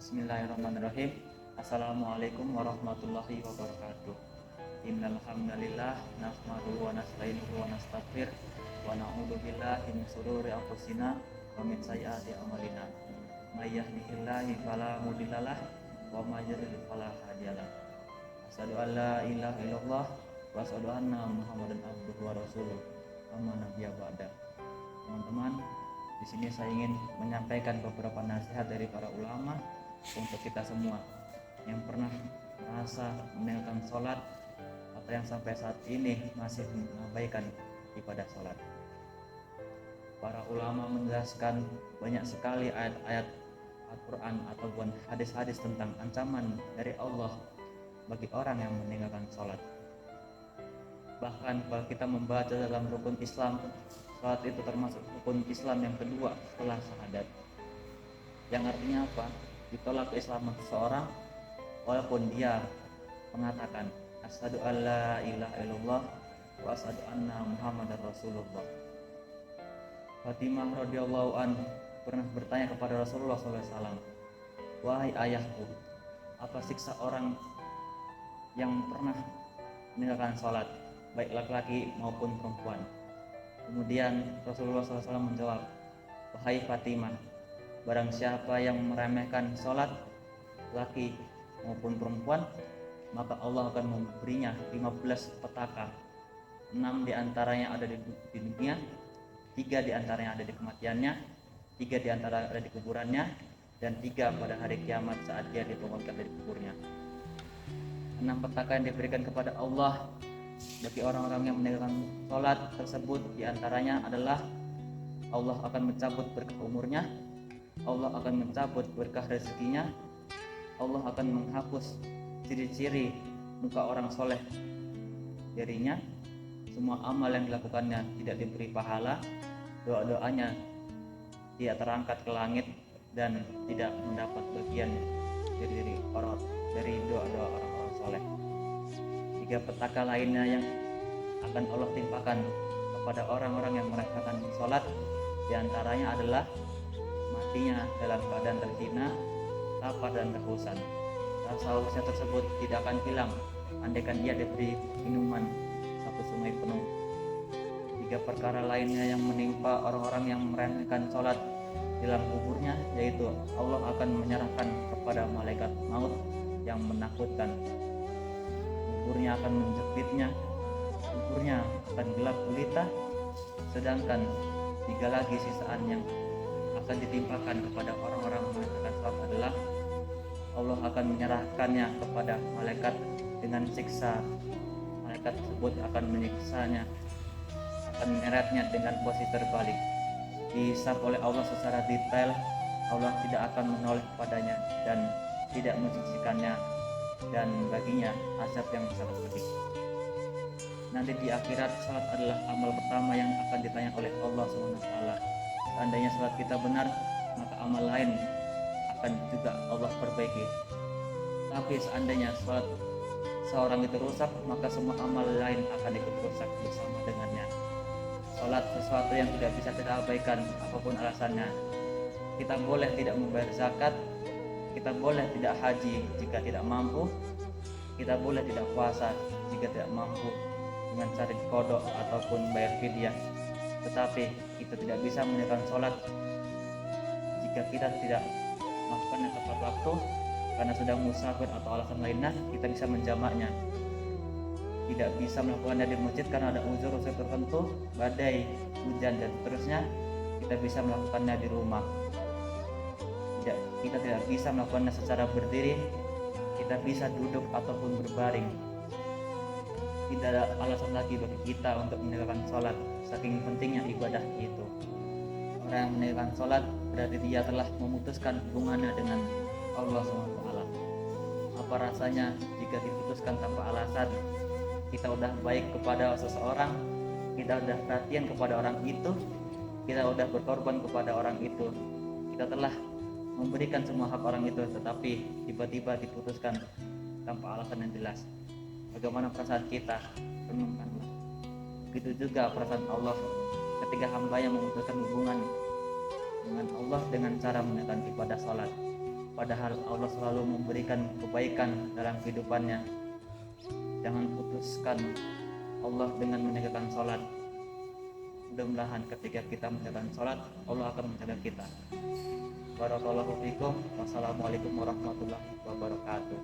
Bismillahirrahmanirrahim. Assalamualaikum warahmatullahi wabarakatuh. Innal hamdalillah nahmaduhu wa nasta'inuhu wa nastaghfir wa na'udzu billahi min shururi anfusina wa min sayyiati a'malina. May yahdihillahu fala mudhillalah wa may yudhlil fala hadiyalah. Asyhadu an la ilaha illallah wa asyhadu anna Muhammadan abduhu wa rasuluh. Amma nabiyya ba'da. Teman-teman, di sini saya ingin menyampaikan beberapa nasihat dari para ulama untuk kita semua yang pernah merasa meninggalkan sholat atau yang sampai saat ini masih mengabaikan ibadah sholat. Para ulama menjelaskan banyak sekali ayat-ayat Al-Quran ataupun hadis-hadis tentang ancaman dari Allah bagi orang yang meninggalkan sholat. Bahkan kalau kita membaca dalam rukun Islam, sholat itu termasuk rukun Islam yang kedua setelah syahadat. Yang artinya apa? Ditolak keislaman seseorang walaupun dia mengatakan asyhadu alla ilaha illallah wa asyhadu anna Muhammadar Rasulullah. Fatimah radhiyallahu an pernah bertanya kepada Rasulullah SAW, wahai ayahku, apa siksa orang yang pernah meninggalkan sholat, baik laki-laki maupun perempuan? Kemudian Rasulullah SAW menjawab, wahai Fatimah, barang siapa yang meremehkan sholat, laki maupun perempuan, maka Allah akan memberinya 15 petaka. 6 diantaranya ada di dunia, 3 diantaranya ada di kematiannya, 3 diantara ada di kuburannya, dan 3 pada hari kiamat saat dia dibangunkan dari kuburnya. 6 petaka yang diberikan kepada Allah bagi orang-orang yang meninggalkan sholat tersebut diantaranya adalah Allah akan mencabut berkah umurnya, Allah akan mencabut berkah rezekinya, Allah akan menghapus ciri-ciri muka orang soleh darinya, semua amal yang dilakukannya tidak diberi pahala, doa-doanya tidak terangkat ke langit dan tidak mendapat bagian dari doa-doa orang-orang soleh. 3 petaka lainnya yang akan Allah timpakan kepada orang-orang yang meremehkan sholat diantaranya adalah matinya dalam keadaan terhina, lapar dan kehausan. Rasa hausnya tersebut tidak akan hilang andaikan ia diberi minuman 1 sungai penuh. 3 perkara lainnya yang menimpa orang-orang yang meremehkan sholat dalam kuburnya, yaitu Allah akan menyerahkan kepada malaikat maut yang menakutkan. Kuburnya akan menjepitnya, kuburnya akan gelap gulita, sedangkan 3 lagi sisaan yang akan ditimpakan kepada orang-orang mengerjakan sholat adalah Allah akan menyerahkannya kepada malaikat dengan siksa. Malaikat tersebut akan menyiksanya, akan menyeretnya dengan posisi terbalik. Dihisab oleh Allah secara detail, Allah tidak akan menoleh kepadanya dan tidak mensiksikannya, dan baginya azab yang sangat pedih. Nanti di akhirat, salat adalah amal pertama yang akan ditanya oleh Allah SWT. Seandainya salat kita benar, maka amal lain akan juga Allah perbaiki. Tapi seandainya salat seorang itu rusak, maka semua amal lain akan ikut rusak bersama dengannya. Salat sesuatu yang tidak bisa kita abaikan apapun alasannya. Kita boleh tidak membayar zakat, kita boleh tidak haji jika tidak mampu, kita boleh tidak puasa jika tidak mampu dengan cara qada ataupun bayar fidyah. Tetapi kita tidak bisa menunaikan sholat jika kita tidak melakukannya tepat waktu karena sedang musafir atau alasan lainnya. Kita bisa menjamaknya. Tidak bisa melakukannya di masjid karena ada uzur-uzur tertentu, badai, hujan dan seterusnya. Kita bisa melakukannya di rumah. Kita tidak bisa melakukannya secara berdiri, kita bisa duduk ataupun berbaring. Tidak ada alasan lagi bagi kita untuk meninggalkan sholat, saking pentingnya ibadah itu. Orang yang meninggalkan sholat berarti dia telah memutuskan hubungannya dengan Allah SWT. Apa rasanya jika diputuskan tanpa alasan? Kita udah baik kepada seseorang, kita udah perhatian kepada orang itu, kita udah berkorban kepada orang itu, kita telah memberikan semua hak orang itu, tetapi tiba-tiba diputuskan tanpa alasan yang jelas. Bagaimana perasaan kita? Renungkanlah. Begitu juga perasaan Allah ketika hamba yang memutuskan hubungan dengan Allah dengan cara menunaikan ibadah salat. padahal Allah selalu memberikan kebaikan dalam kehidupannya. Jangan putuskan Allah dengan menegakkan sholat. Mudah-mudahan ketika kita menegakkan sholat, Allah akan menjaga kita. Barakallahu fikum. Wassalamualaikum warahmatullahi wabarakatuh.